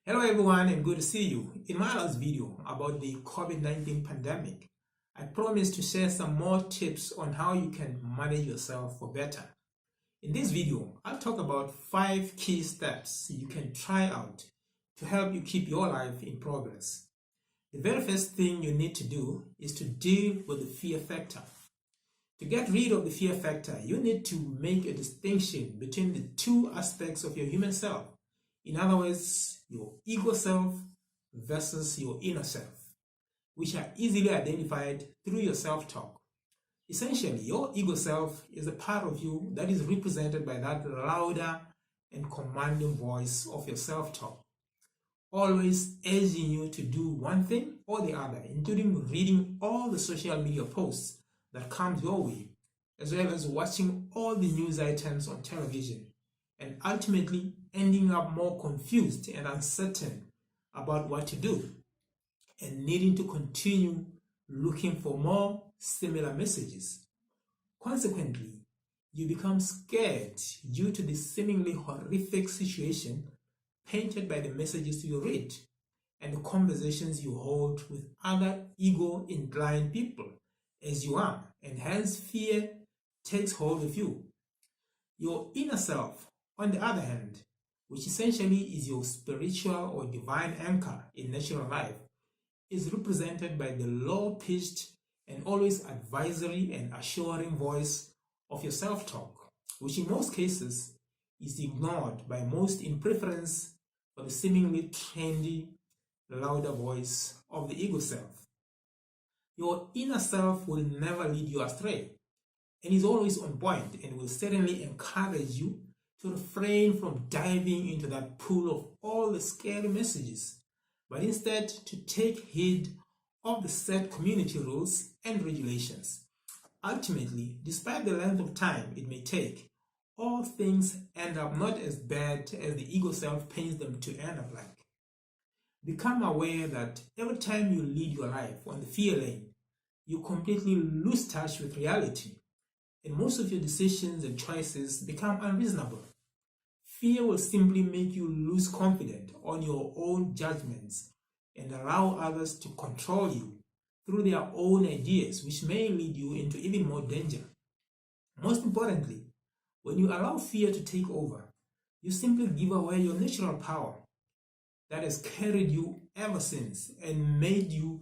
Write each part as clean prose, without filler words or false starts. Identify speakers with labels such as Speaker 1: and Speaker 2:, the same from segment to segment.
Speaker 1: Hello everyone and good to see you. In my last video about the COVID-19 pandemic, I promised to share some more tips on how you can manage yourself for better. In this video, I'll talk about 5 key steps you can try out to help you keep your life in progress. The very first thing you need to do is to deal with the fear factor. To get rid of the fear factor, you need to make a distinction between the two aspects of your human self. In other words, your ego self versus your inner self, which are easily identified through your self-talk. Essentially, your ego self is a part of you that is represented by that louder and commanding voice of your self-talk, always urging you to do one thing or the other, including reading all the social media posts that comes your way, as well as watching all the news items on television, and ultimately ending up more confused and uncertain about what to do, and needing to continue looking for more similar messages. Consequently, you become scared due to the seemingly horrific situation painted by the messages you read and the conversations you hold with other ego-inclined people as you are, and hence fear takes hold of you. Your inner self, on the other hand, which essentially is your spiritual or divine anchor in natural life, is represented by the low-pitched and always advisory and assuring voice of your self-talk, which in most cases is ignored by most in preference for the seemingly trendy, louder voice of the ego self. Your inner self will never lead you astray and is always on point and will certainly encourage you to refrain from diving into that pool of all the scary messages, but instead to take heed of the set community rules and regulations. Ultimately, despite the length of time it may take, all things end up not as bad as the ego self paints them to end up like. Become aware that every time you lead your life on the fear lane, you completely lose touch with reality, and most of your decisions and choices become unreasonable. Fear will simply make you lose confidence on your own judgments and allow others to control you through their own ideas, which may lead you into even more danger. Most importantly, when you allow fear to take over, you simply give away your natural power that has carried you ever since and made you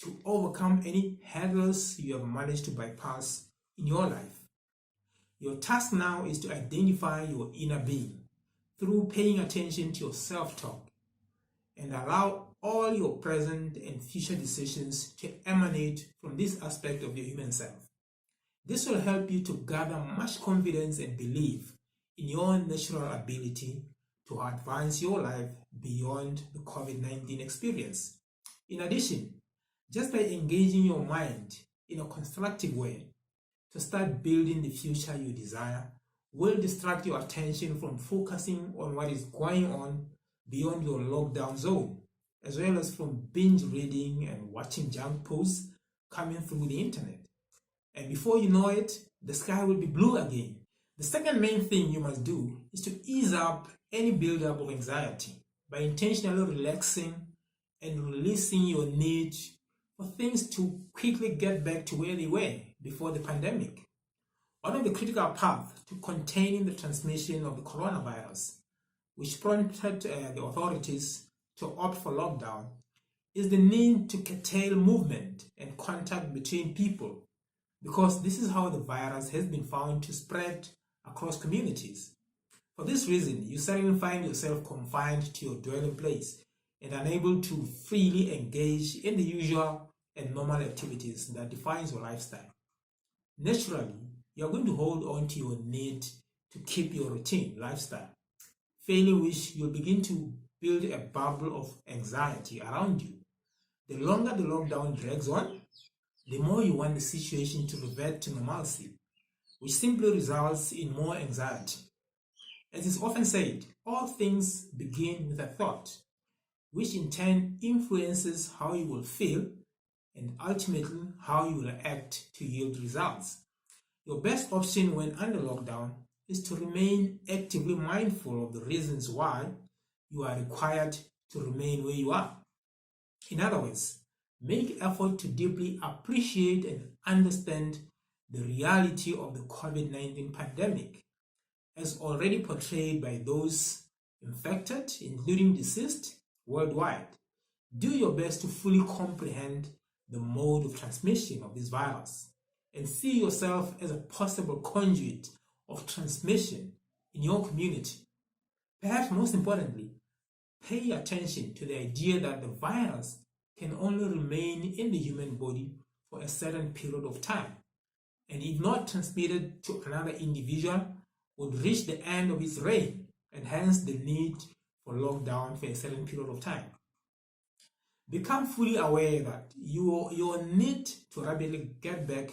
Speaker 1: to overcome any hurdles you have managed to bypass in your life. Your task now is to identify your inner being through paying attention to your self-talk and allow all your present and future decisions to emanate from this aspect of your human self. This will help you to gather much confidence and belief in your natural ability to advance your life beyond the COVID-19 experience. In addition, just by engaging your mind in a constructive way to start building the future you desire, will distract your attention from focusing on what is going on beyond your lockdown zone, as well as from binge reading and watching junk posts coming through the internet. And before you know it, the sky will be blue again. The second main thing you must do is to ease up any buildup of anxiety by intentionally relaxing and releasing your need for things to quickly get back to where they were before the pandemic. One of the critical paths to containing the transmission of the coronavirus, which prompted the authorities to opt for lockdown, is the need to curtail movement and contact between people, because this is how the virus has been found to spread across communities. For this reason, you suddenly find yourself confined to your dwelling place and unable to freely engage in the usual and normal activities that defines your lifestyle. Naturally, you are going to hold on to your need to keep your routine lifestyle, failing which you'll begin to build a bubble of anxiety around you. The longer the lockdown drags on, the more you want the situation to revert to normalcy, which simply results in more anxiety. As is often said, all things begin with a thought, which in turn influences how you will feel and ultimately how you will act to yield results. Your best option when under lockdown is to remain actively mindful of the reasons why you are required to remain where you are. In other words, make effort to deeply appreciate and understand the reality of the COVID-19 pandemic as already portrayed by those infected, including deceased, worldwide. Do your best to fully comprehend the mode of transmission of this virus and see yourself as a possible conduit of transmission in your community. Perhaps most importantly, pay attention to the idea that the virus can only remain in the human body for a certain period of time, and if not transmitted to another individual, would reach the end of its reign, and hence the need for lockdown for a certain period of time. Become fully aware that your need to rapidly get back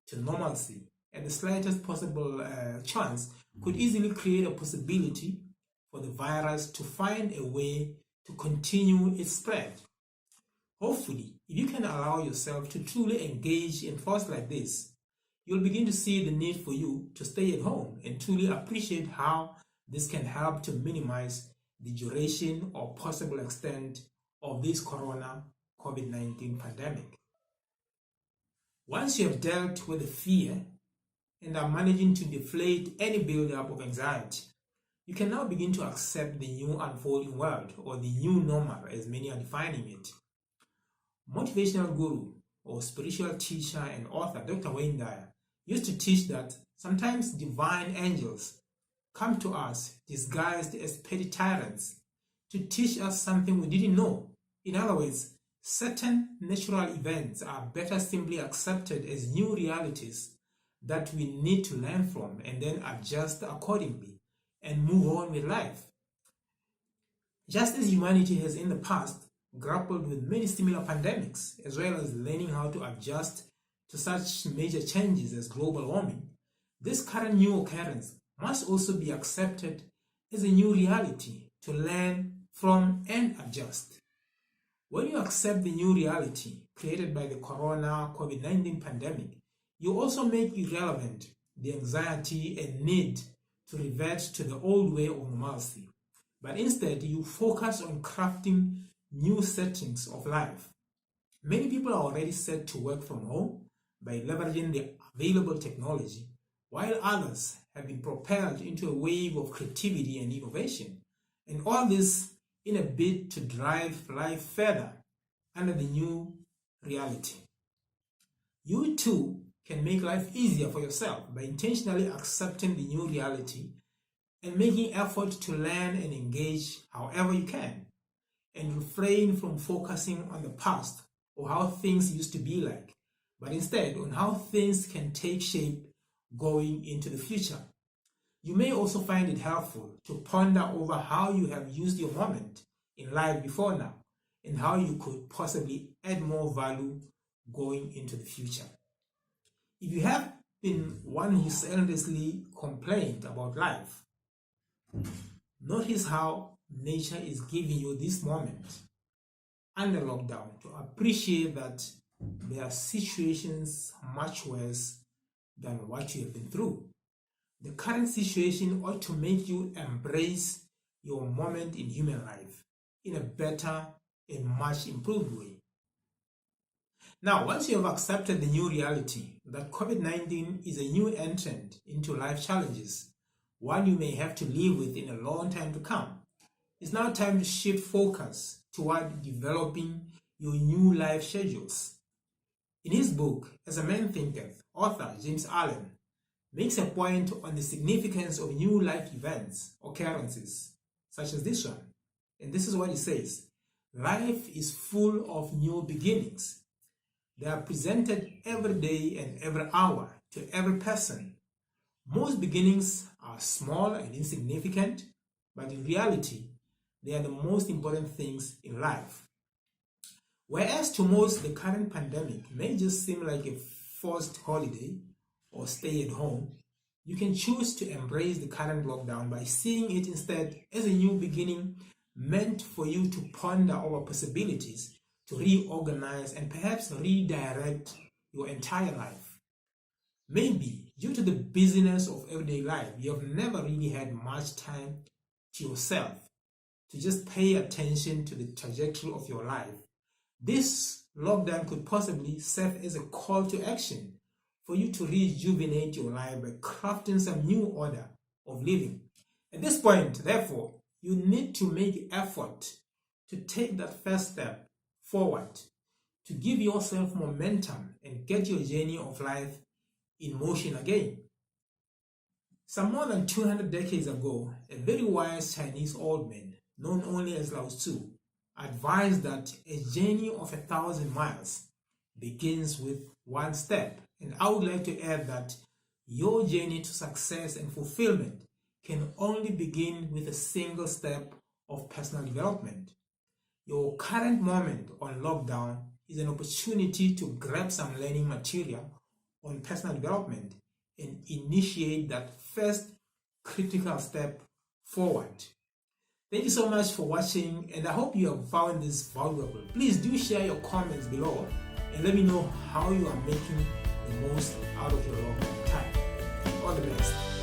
Speaker 1: to normalcy at the slightest possible chance could easily create a possibility for the virus to find a way to continue its spread. Hopefully, if you can allow yourself to truly engage in thoughts like this, you'll begin to see the need for you to stay at home and truly appreciate how this can help to minimize the duration or possible extent of this COVID-19 pandemic. Once you have dealt with the fear and are managing to deflate any buildup of anxiety, you can now begin to accept the new unfolding world, or the new normal as many are defining it. Motivational guru or spiritual teacher and author Dr. Wayne Dyer used to teach that sometimes divine angels come to us disguised as petty tyrants to teach us something we didn't know. In other words, certain natural events are better simply accepted as new realities that we need to learn from and then adjust accordingly and move on with life. Just as humanity has in the past grappled with many similar pandemics, as well as learning how to adjust to such major changes as global warming, this current new occurrence must also be accepted as a new reality to learn from and adjust. When you accept the new reality created by the COVID-19 pandemic, you also make irrelevant the anxiety and need to revert to the old way of normalcy, but instead you focus on crafting new settings of life. Many people are already set to work from home by leveraging the available technology, while others have been propelled into a wave of creativity and innovation, and all this in a bid to drive life further under the new reality. You too can make life easier for yourself by intentionally accepting the new reality and making effort to learn and engage however you can, and refrain from focusing on the past or how things used to be like, but instead on how things can take shape going into the future. You may also find it helpful to ponder over how you have used your moment in life before now and how you could possibly add more value going into the future. If you have been one who endlessly complained about life, notice how nature is giving you this moment under lockdown to appreciate that there are situations much worse than what you have been through. The current situation ought to make you embrace your moment in human life in a better and much improved way. Now, once you have accepted the new reality that COVID-19 is a new entrant into life challenges, one you may have to live with in a long time to come, it's now time to shift focus toward developing your new life schedules. In his book, As a Man Thinketh, author James Allen makes a point on the significance of new life events, occurrences, such as this one. And this is what he says: life is full of new beginnings. They are presented every day and every hour to every person. Most beginnings are small and insignificant, but in reality, they are the most important things in life. Whereas to most, the current pandemic may just seem like a forced holiday or stay at home, you can choose to embrace the current lockdown by seeing it instead as a new beginning meant for you to ponder over possibilities, to reorganize and perhaps redirect your entire life. Maybe due to the busyness of everyday life, you have never really had much time to yourself to just pay attention to the trajectory of your life. This lockdown could possibly serve as a call to action for you to rejuvenate your life by crafting some new order of living. At this point, therefore, you need to make effort to take that first step forward, to give yourself momentum and get your journey of life in motion again. Some more than 200 decades ago, a very wise Chinese old man, known only as Lao Tzu, advised that a journey of 1,000 miles begins with one step. And I would like to add that your journey to success and fulfillment can only begin with a single step of personal development. Your current moment on lockdown is an opportunity to grab some learning material on personal development and initiate that first critical step forward. Thank you so much for watching, and I hope you have found this valuable. Please do share your comments below and let me know how you are making the most out of your lockdown time. All the best.